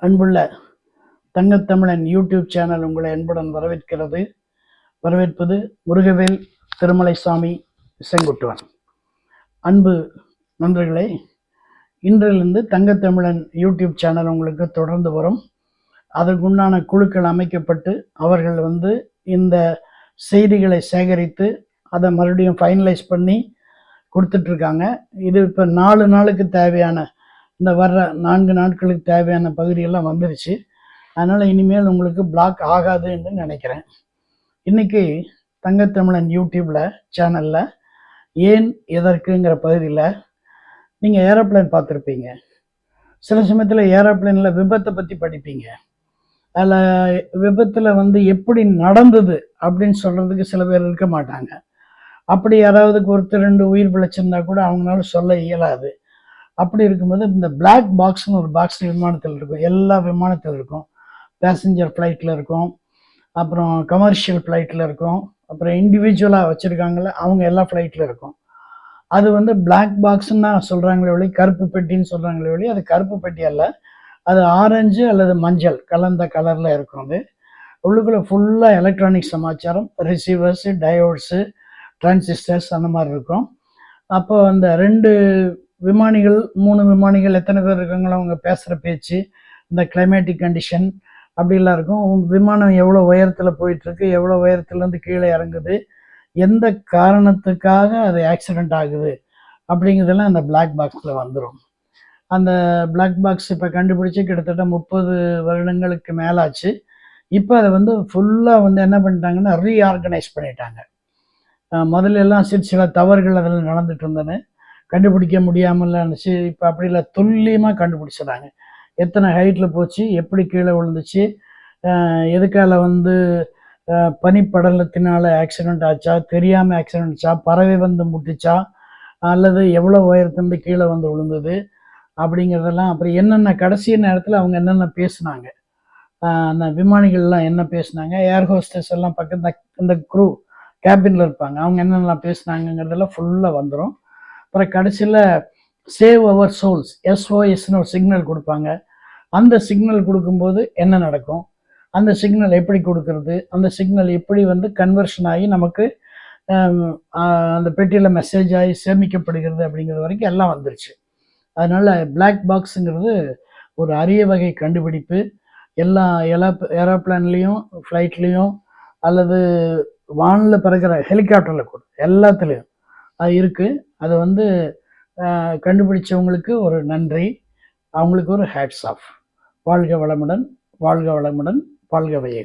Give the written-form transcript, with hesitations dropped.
அன்புள்ள Thangathamizhan YouTube channel உங்களை அன்புடன் வரவேற்பது முருகவேல் திருமலைசாமி செங்குட்டுவன். அன்பு நண்பர்களே, இன்றிலிருந்து தங்கத்தமிழன் யூடியூப் சேனல் உங்களுக்கு தொடர்ந்து வரும். அதற்குண்டான குழுக்கள் அமைக்கப்பட்டு அவர்கள் இந்த செய்திகளை சேகரித்து அதை மறுபடியும் ஃபைனலைஸ் பண்ணி கொடுத்துட்ருக்காங்க. இது இப்போ 4 நாளுக்கு தேவையான, இந்த வர்ற 4 நாட்களுக்கு தேவையான பகுதியெல்லாம் வந்துருச்சு. அதனால் இனிமேல் உங்களுக்கு பிளாக் ஆகாது என்று நினைக்கிறேன். இன்றைக்கி தங்கத்தமிழன் யூடியூப்பில் சேனலில் ஏன் எதற்குங்கிற பகுதியில் நீங்கள் ஏரோப்ளேன் பார்த்துருப்பீங்க. சில சமயத்தில் ஏரோப்ளேனில் விபத்தை பற்றி படிப்பீங்க. அதில் விபத்தில் எப்படி நடந்தது அப்படின்னு சொல்கிறதுக்கு சில பேர் இருக்க மாட்டாங்க. அப்படி யாராவதுக்கு ஒருத்தர் 2 உயிர் பிழைச்சிருந்தா கூட அவங்களால சொல்ல இயலாது. அப்படி இருக்கும்போது இந்த பிளாக் பாக்ஸ்னு ஒரு பாக்ஸ் விமானத்தில் இருக்கும். எல்லா விமானத்தில் இருக்கும். பேசஞ்சர் ஃப்ளைட்டில் இருக்கும், அப்புறம் கமர்ஷியல் ஃப்ளைட்டில் இருக்கும், அப்புறம் இண்டிவிஜுவலாக வச்சுருக்காங்கள அவங்க எல்லா ஃப்ளைட்டில் இருக்கும். அது பிளாக் பாக்ஸ்ன்னு தான் சொல்கிறாங்களே ஒழி, கருப்பு பெட்டின்னு சொல்கிறாங்களே ஒழி, அது கருப்பு பெட்டி அல்ல. அது ஆரஞ்சு அல்லது மஞ்சள் கலந்த கலரில் இருக்கும். அது உள்ளுக்குள்ளே ஃபுல்லாக எலக்ட்ரானிக் சமாச்சாரம், ரிசீவர்ஸு, டயோட்ஸு, டிரான்சிஸ்டர்ஸ் அந்த மாதிரி இருக்கும். அப்போ அந்த 2 விமானிகள் 3 விமானிகள் எத்தனை பேர் இருக்காங்களோ அவங்க பேசுகிற பேச்சு, இந்த கிளைமேட்டிக் கண்டிஷன் அப்படிலாம் இருக்கும். விமானம் எவ்வளோ உயரத்தில் போயிட்டுருக்கு, எவ்வளோ உயரத்துலேருந்து கீழே இறங்குது, எந்த காரணத்துக்காக அது ஆக்சிடெண்ட் ஆகுது அப்படிங்கிறதெல்லாம் அந்த பிளாக் பாக்ஸில் வந்துடும். அந்த பிளாக் பாக்ஸ் இப்போ கண்டுபிடிச்சி கிட்டத்தட்ட 30 வருடங்களுக்கு மேலாச்சு. இப்போ அதை ஃபுல்லாக என்ன பண்ணிட்டாங்கன்னா ரீஆர்கனைஸ் பண்ணிட்டாங்க. முதல்ல எல்லாம் சில தவறுகள் அதில் நடந்துட்டு இருந்தன, கண்டுபிடிக்க முடியாமல் இருந்துச்சு. இப்போ அப்படி இல்லை, துல்லியமாக கண்டுபிடிச்சிடாங்க. எத்தனை ஹைட்டில் போச்சு, எப்படி கீழே விழுந்துச்சு, எதுக்கால பனிப்படலத்தினால ஆக்சிடெண்ட் ஆச்சா, தெரியாமல் ஆக்சிடெண்ட் ஆச்சா, பறவை முட்டிச்சா, அல்லது எவ்வளோ உயரத்துலேருந்து கீழே விழுந்தது அப்படிங்கிறதெல்லாம். அப்புறம் என்னென்ன கடைசி நேரத்தில் அவங்க என்னென்ன பேசுனாங்க, அந்த விமானிகள்லாம் என்ன பேசுனாங்க, ஏர் ஹோஸ்டஸ் எல்லாம் பக்கத்தில் இந்த க்ரூ கேபினில் இருப்பாங்க, அவங்க என்னென்னலாம் பேசுனாங்கிறதெல்லாம் ஃபுல்லாக வந்துடும். அப்புறம் கடைசியில் சேவ் அவர் சோல்ஸ், SOSன்னு ஒரு சிக்னல் கொடுப்பாங்க. அந்த சிக்னல் கொடுக்கும்போது என்ன நடக்கும், அந்த சிக்னல் எப்படி கொடுக்கறது, அந்த சிக்னல் எப்படி கன்வர்ஷன் ஆகி நமக்கு அந்த பெட்டியில் மெசேஜ் ஆகி சேமிக்கப்படுகிறது அப்படிங்கிறது வரைக்கும் எல்லாம் வந்துருச்சு. அதனால் பிளாக் பாக்ஸுங்கிறது ஒரு அரிய வகை கண்டுபிடிப்பு. எல்லா ஏரோப்ளான்லேயும், ஃப்ளைட்லேயும், அல்லது வானில் பறக்கிற ஹெலிகாப்டரில் கூட எல்லாத்துலேயும் அது இருக்குது. அது கண்டுபிடிச்சவங்களுக்கு ஒரு நன்றி, அவங்களுக்கு ஒரு ஹேட்ஸ் ஆஃப். வாழ்க வளமுடன், வாழ்க வளமுடன், வாழ்க வையகம்.